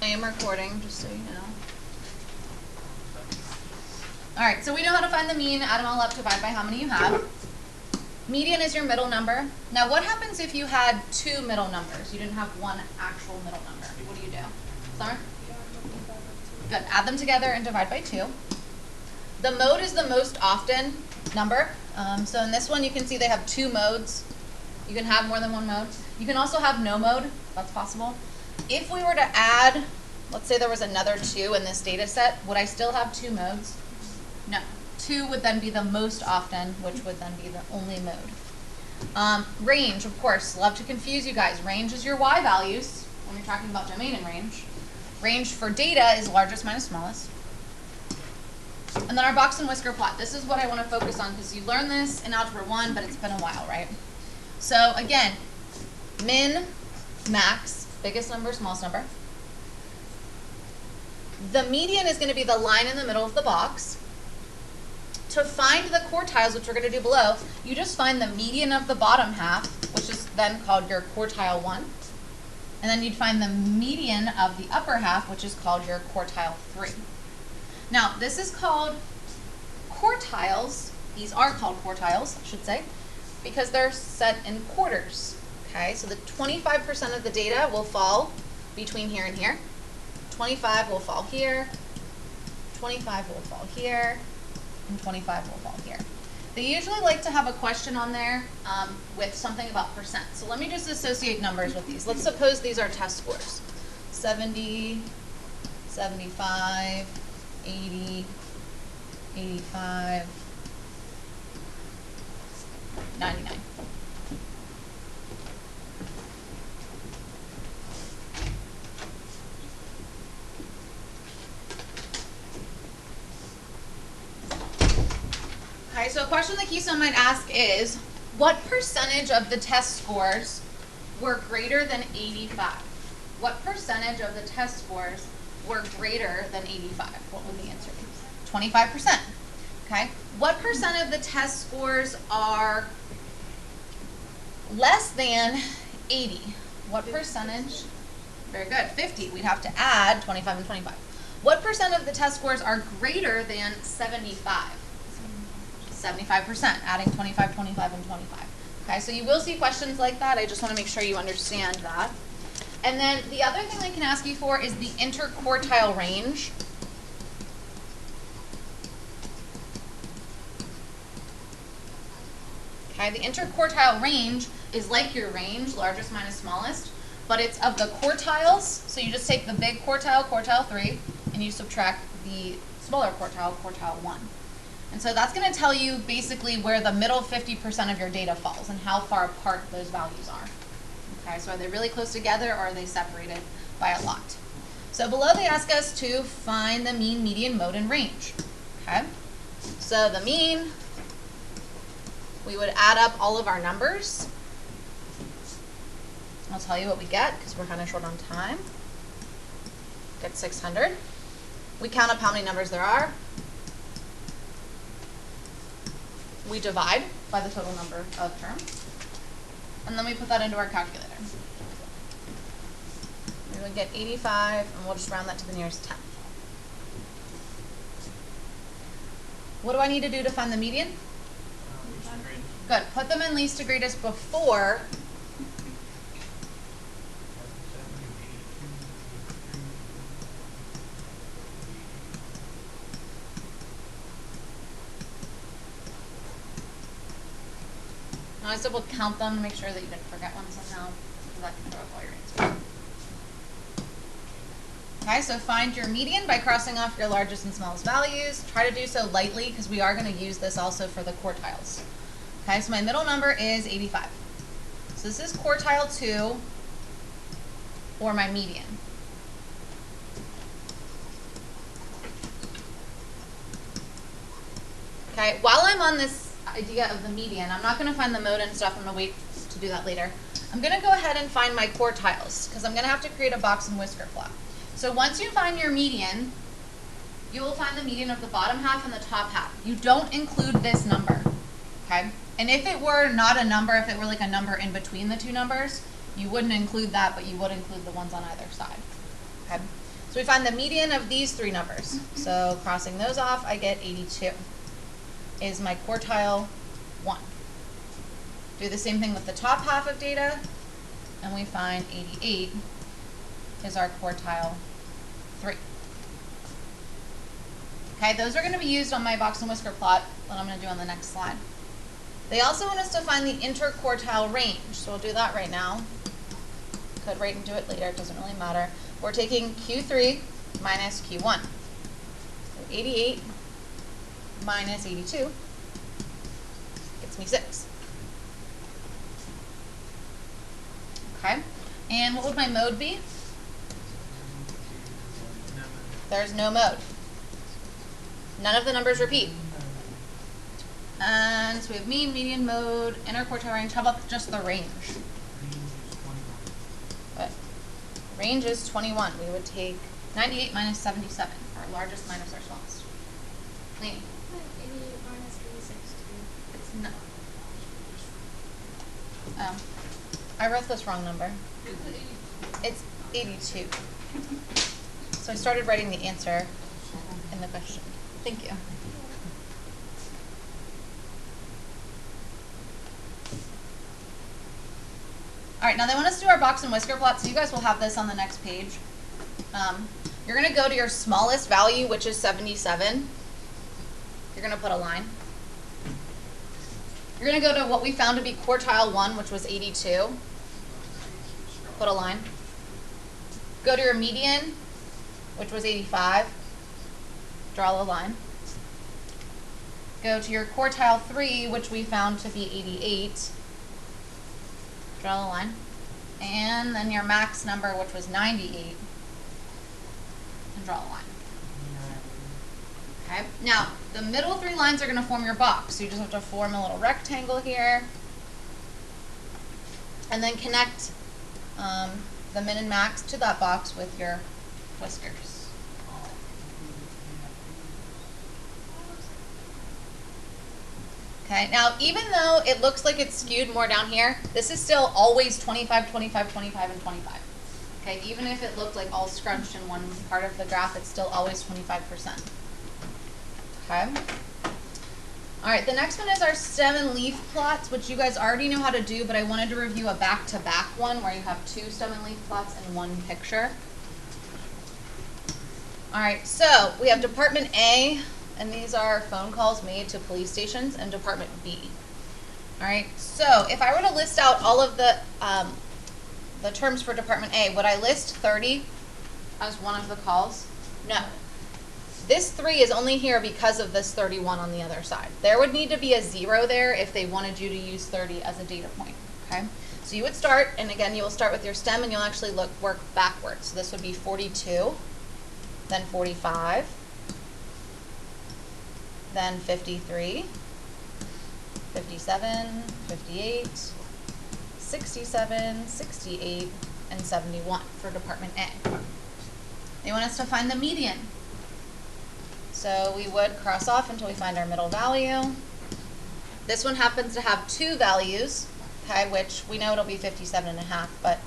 I am recording, just so you know. All right, so we know how to find the mean, add them all up, divide by how many you have. Median is your middle number. Now what happens if you had two middle numbers? You didn't have one actual middle number. What do you do? Summer? Good, add them together and divide by 2. The mode is the most often number. So in this one you can see they have 2 modes. You can have more than one mode. You can also have no mode, that's possible. If we were to add, let's say there was another 2 in this data set, would I still have 2 modes? No. 2 would then be the most often, which would then be the only mode. Range, of course, love to confuse you guys. Range is your Y values when you're talking about domain and range. Range for data is largest minus smallest. And then our box and whisker plot. This is what I want to focus on because you learned this in Algebra 1, but it's been a while, right? So again, min, max, biggest number, smallest number. The median is going to be the line in the middle of the box. To find the quartiles, which we're going to do below, you just find the median of the bottom half, which is then called your quartile 1. And then you'd find the median of the upper half, which is called your quartile 3. Now, this is called quartiles. These are called quartiles, I should say, because they're set in quarters. Okay, so the 25% of the data will fall between here and here. 25 will fall here. 25 will fall here. And 25 will fall here. They usually like to have a question on there with something about percent. So let me just associate numbers with these. Let's suppose these are test scores. 70, 75, 80, 85, 99. Okay, so a question that Keystone might ask is, what percentage of the test scores were greater than 85? What percentage of the test scores were greater than 85? What would the answer be? 25%. Okay. What percent of the test scores are less than 80? What percentage? Very good. 50. We'd have to add 25 and 25. What percent of the test scores are greater than 75? 75%, adding 25, 25, and 25. Okay, so you will see questions like that. I just want to make sure you understand that. And then the other thing they can ask you for is the interquartile range. Okay, the interquartile range is like your range, largest minus smallest, but it's of the quartiles. So you just take the big quartile, quartile 3, and you subtract the smaller quartile, quartile 1. And so that's going to tell you basically where the middle 50% of your data falls and how far apart those values are. Okay, so are they really close together or are they separated by a lot? So below they ask us to find the mean, median, mode, and range. Okay, so the mean, we would add up all of our numbers. I'll tell you what we get because we're kind of short on time. Get 600. We count up how many numbers there are. We divide by the total number of terms, and then we put that into our calculator. We would get 85, and we'll just round that to the nearest 10th. What do I need to do to find the median? Good. Put them in least to greatest before Now I still will count them to make sure that you didn't forget one somehow, because that can throw up all your answers. Okay, so find your median by crossing off your largest and smallest values. Try to do so lightly because we are going to use this also for the quartiles. Okay, so my middle number is 85. So this is quartile 2 or my median. Okay, while I'm on this idea of the median, I'm not going to find the mode and stuff. I'm going to wait to do that later. I'm going to go ahead and find my quartiles because I'm going to have to create a box and whisker plot. So once you find your median, you will find the median of the bottom half and the top half. You don't include this number, okay? And if it were not a number, if it were like a number in between the two numbers, you wouldn't include that, but you would include the ones on either side, okay? So we find the median of these three numbers. So crossing those off, I get 82 is my quartile 1. Do the same thing with the top half of data, and we find 88 is our quartile 3. Okay, those are going to be used on my box and whisker plot that I'm going to do on the next slide. They also want us to find the interquartile range, so we'll do that right now. Could write and do it later, it doesn't really matter. We're taking Q3 minus Q1. So 88 minus 82 gets me 6. Okay, and what would my mode be? There's no mode. None of the numbers repeat. And so we have mean, median, mode, interquartile range. How about just the range? What? Range is 21. We would take 98 minus 77, our largest minus our smallest. Lainey? 88 minus 86. It's not. Oh. I wrote this wrong number. It's 82. So I started writing the answer in the question. Thank you. All right, now they want us to do our box and whisker plot, so you guys will have this on the next page. You're going to go to your smallest value, which is 77. You're going to put a line. You're going to go to what we found to be quartile 1, which was 82. Put a line. Go to your median, which was 85. Draw a line. Go to your quartile 3, which we found to be 88. Draw a line. And then your max number, which was 98. And draw a line. Okay. Now, the middle 3 lines are going to form your box. So you just have to form a little rectangle here. And then connect the min and max to that box with your whiskers. Okay, now even though it looks like it's skewed more down here, this is still always 25, 25, 25, and 25. Okay, even if it looked like all scrunched in one part of the graph, it's still always 25%. Okay. All right, the next one is our stem and leaf plots, which you guys already know how to do, but I wanted to review a back-to-back one where you have 2 stem and leaf plots in one picture. All right, so we have Department A, and these are phone calls made to police stations, and Department B. All right, so if I were to list out all of the terms for Department A, would I list 30 as one of the calls? No. This 3 is only here because of this 31 on the other side. There would need to be a 0 there if they wanted you to use 30 as a data point, okay? So you would start, and again, you will start with your stem, and you'll actually work backwards. So this would be 42, then 45, then 53, 57, 58, 67, 68, and 71 for Department A. They want us to find the median. So we would cross off until we find our middle value. This one happens to have 2 values, okay, which we know it'll be 57.5, but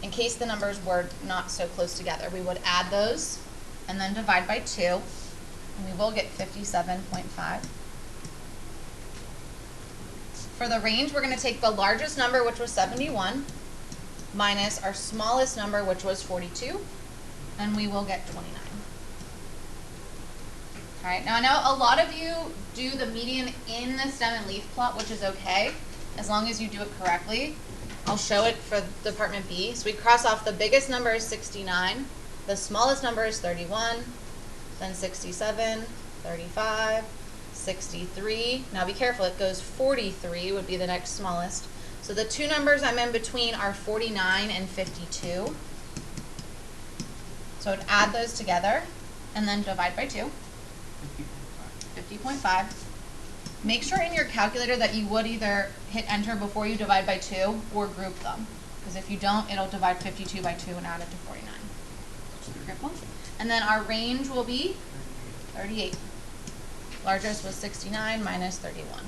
in case the numbers were not so close together, we would add those and then divide by 2, and we will get 57.5. For the range, we're going to take the largest number, which was 71, minus our smallest number, which was 42, and we will get 29. All right, now I know a lot of you do the median in the stem and leaf plot, which is okay, as long as you do it correctly. I'll show it for Department B. So we cross off the biggest number is 69, the smallest number is 31, then 67, 35, 63. Now be careful, it goes 43 would be the next smallest. So the 2 numbers I'm in between are 49 and 52. So I'd add those together and then divide by 2. 50.5. Make sure in your calculator that you would either hit enter before you divide by 2 or group them. Because if you don't, it'll divide 52 by 2 and add it to 49. Careful. And then our range will be 38. Largest was 69 minus 31.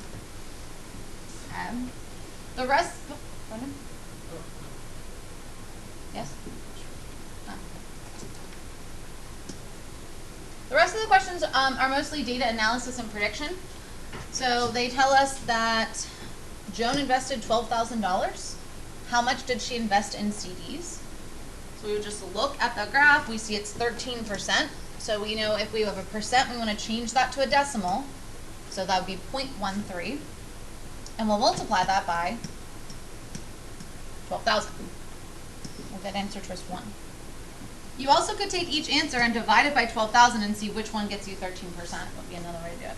The rest, go ahead. Yes? Oh. the questions are mostly data analysis and prediction. So they tell us that Joan invested $12,000. How much did she invest in CDs? So we would just look at the graph. We see it's 13%. So we know if we have a percent, we want to change that to a decimal. So that would be 0.13. And we'll multiply that by 12,000. We'll get answer choice 1. You also could take each answer and divide it by 12,000 and see which one gets you 13%. Would be another way to do it.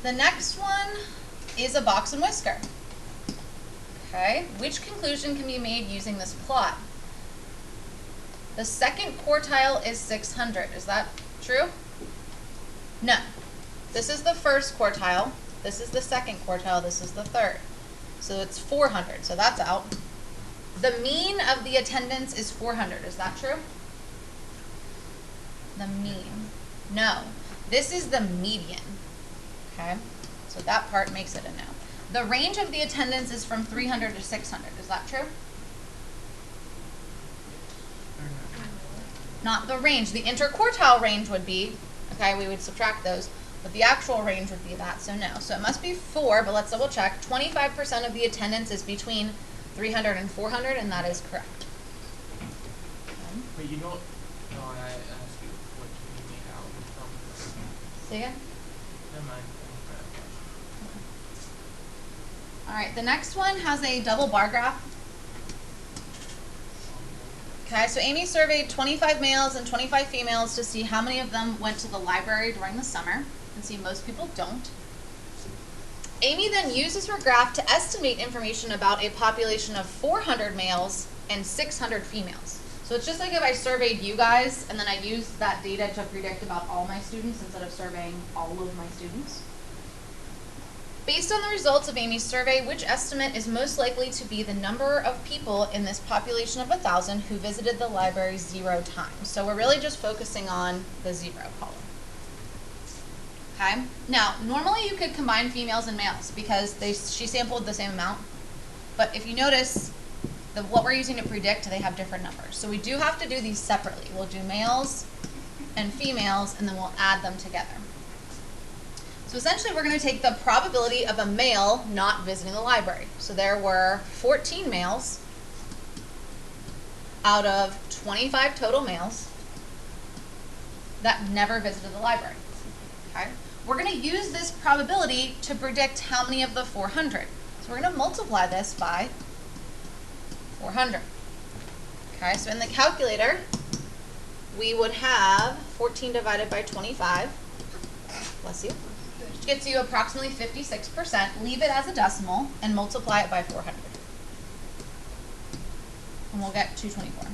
The next one is a box and whisker. Okay, which conclusion can be made using this plot? The second quartile is 600. Is that true? No. This is the first quartile. This is the second quartile. This is the third. So it's 400. So that's out. The mean of the attendance is 400. Is that true? The mean. No. This is the median. Okay? So that part makes it a no. The range of the attendance is from 300 to 600. Is that true? Not the range. The interquartile range would be, okay, we would subtract those, but the actual range would be that, so no. So it must be 4, but let's double check. 25% of the attendance is between 300 and 400, and that is correct. But you don't, no, I asked you what can you make out from. Say again? Never mind. All right, the next one has a double bar graph. Okay, so Amy surveyed 25 males and 25 females to see how many of them went to the library during the summer. And see, most people don't. Amy then uses her graph to estimate information about a population of 400 males and 600 females. So it's just like if I surveyed you guys and then I used that data to predict about all my students instead of surveying all of my students. Based on the results of Amy's survey, which estimate is most likely to be the number of people in this population of 1,000 who visited the library 0 times? So we're really just focusing on the 0 column. Okay. Now, normally you could combine females and males because she sampled the same amount. But if you notice, what we're using to predict, they have different numbers. So we do have to do these separately. We'll do males and females, and then we'll add them together. So essentially, we're going to take the probability of a male not visiting the library. So there were 14 males out of 25 total males that never visited the library. Okay? We're going to use this probability to predict how many of the 400. So we're going to multiply this by 400. Okay, so in the calculator, we would have 14 divided by 25. Bless you. Which gets you approximately 56%. Leave it as a decimal and multiply it by 400. And we'll get 224.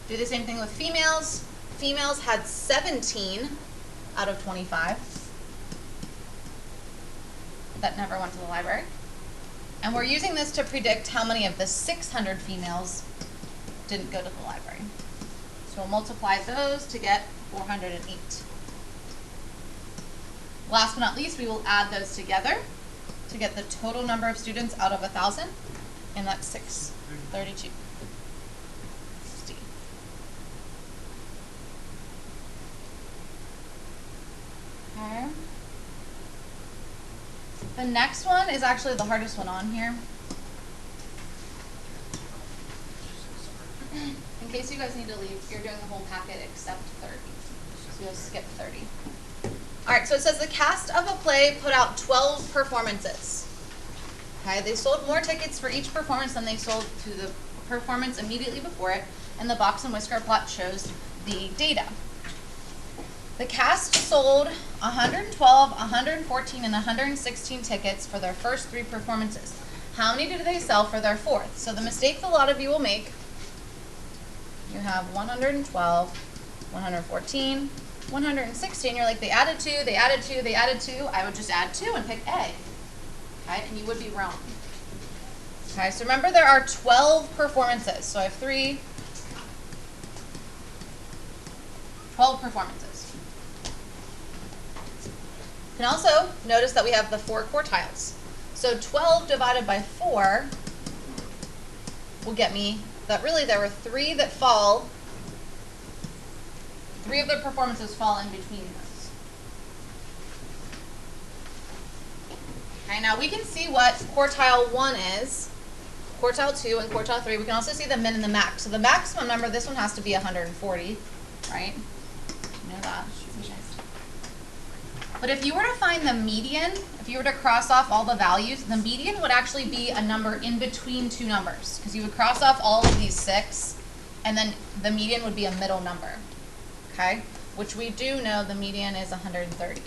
Do the same thing with females. Females had 17 out of 25 that never went to the library. And we're using this to predict how many of the 600 females didn't go to the library. So we'll multiply those to get 408. Last but not least, we will add those together to get the total number of students out of 1,000, and that's 632. Okay. The next one is actually the hardest one on here. In case you guys need to leave, you're doing the whole packet except 30. So you'll skip 30. All right, so it says the cast of a play put out 12 performances. Okay, they sold more tickets for each performance than they sold to the performance immediately before it, and the box and whisker plot shows the data. The cast sold 112, 114, and 116 tickets for their first 3 performances. How many did they sell for their 4th? So the mistake a lot of you will make, you have 112, 114, 116. You're like, they added 2, they added 2, they added 2. I would just add 2 and pick A. Okay, and you would be wrong. Okay, so remember there are 12 performances. So I have 12 performances. You can also notice that we have the 4 quartiles. So 12 divided by 4 will get me that really there were 3 that fall 3 of the performances fall in between those. Okay, now we can see what quartile 1 is, quartile 2 and quartile 3. We can also see the min and the max. So the maximum, remember, this one has to be 140, right? You know that. But if you were to find the median, if you were to cross off all the values, the median would actually be a number in between two numbers, because you would cross off all of these 6, and then the median would be a middle number, okay? Which we do know the median is 130.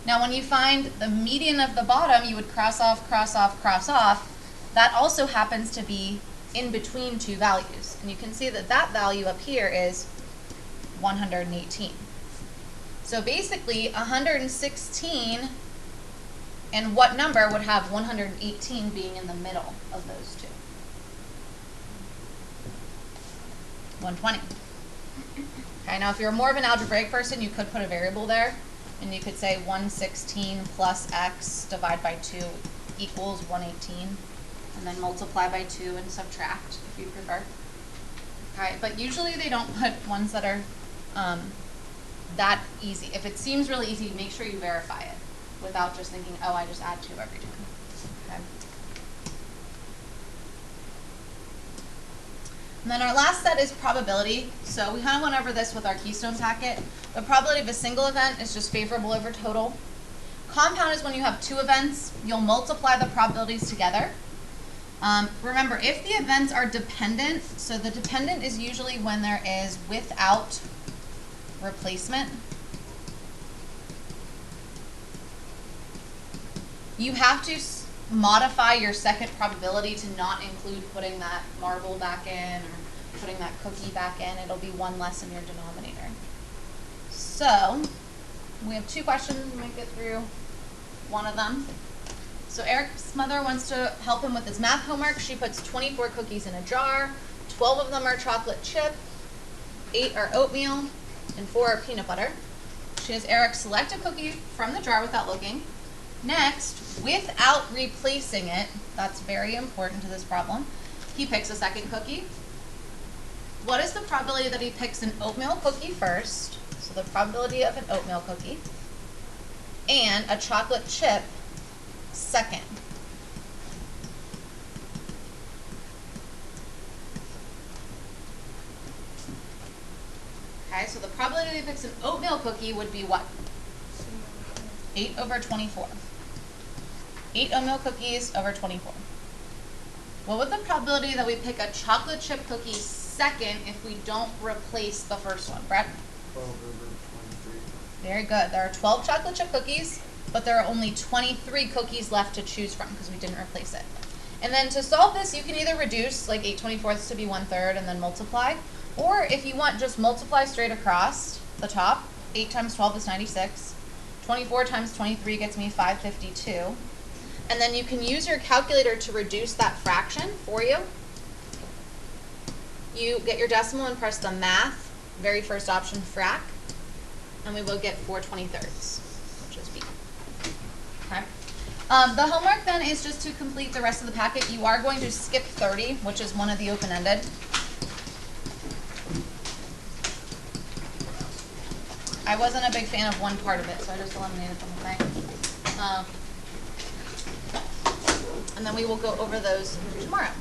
Now when you find the median of the bottom, you would cross off, cross off, cross off. That also happens to be in between two values. And you can see that that value up here is 118. So basically 116, and what number would have 118 being in the middle of those two? 120. Okay, now if you're more of an algebraic person, you could put a variable there, and you could say 116 plus x divided by 2 equals 118, and then multiply by 2 and subtract if you prefer. Okay, but usually they don't put ones that are that easy. If it seems really easy, make sure you verify it without just thinking, oh, I just add 2 every time. Okay. And then our last set is probability. So we kind of went over this with our Keystone packet. The probability of a single event is just favorable over total. Compound is when you have 2 events. You'll multiply the probabilities together. Remember, if the events are dependent, so the dependent is usually when there is without replacement. You have to modify your second probability to not include putting that marble back in or putting that cookie back in. It'll be 1 less in your denominator. So we have 2 questions. We might get through one of them. So Eric's mother wants to help him with his math homework. She puts 24 cookies in a jar. 12 of them are chocolate chip, 8 are oatmeal, and 4 are peanut butter. She has Eric select a cookie from the jar without looking. Next, without replacing it, that's very important to this problem, he picks a second cookie. What is the probability that he picks an oatmeal cookie first? So the probability of an oatmeal cookie, and a chocolate chip second. Okay, so the probability that he picks an oatmeal cookie would be what? 8 over 24. 8 oatmeal cookies over 24. What would the probability that we pick a chocolate chip cookie second if we don't replace the first one? Brett? 12 over 23. Very good. There are 12 chocolate chip cookies, but there are only 23 cookies left to choose from because we didn't replace it. And then to solve this, you can either reduce like 8/24 to be 1/3 and then multiply, or if you want, just multiply straight across the top. 8 times 12 is 96. 24 times 23 gets me 552. And then you can use your calculator to reduce that fraction for you. You get your decimal and press the math, very first option, frac, and we will get 4/23, which is B. Okay. The homework then is just to complete the rest of the packet. You are going to skip 30, which is one of the open-ended. I wasn't a big fan of one part of it, so I just eliminated the whole thing. And then we will go over those tomorrow.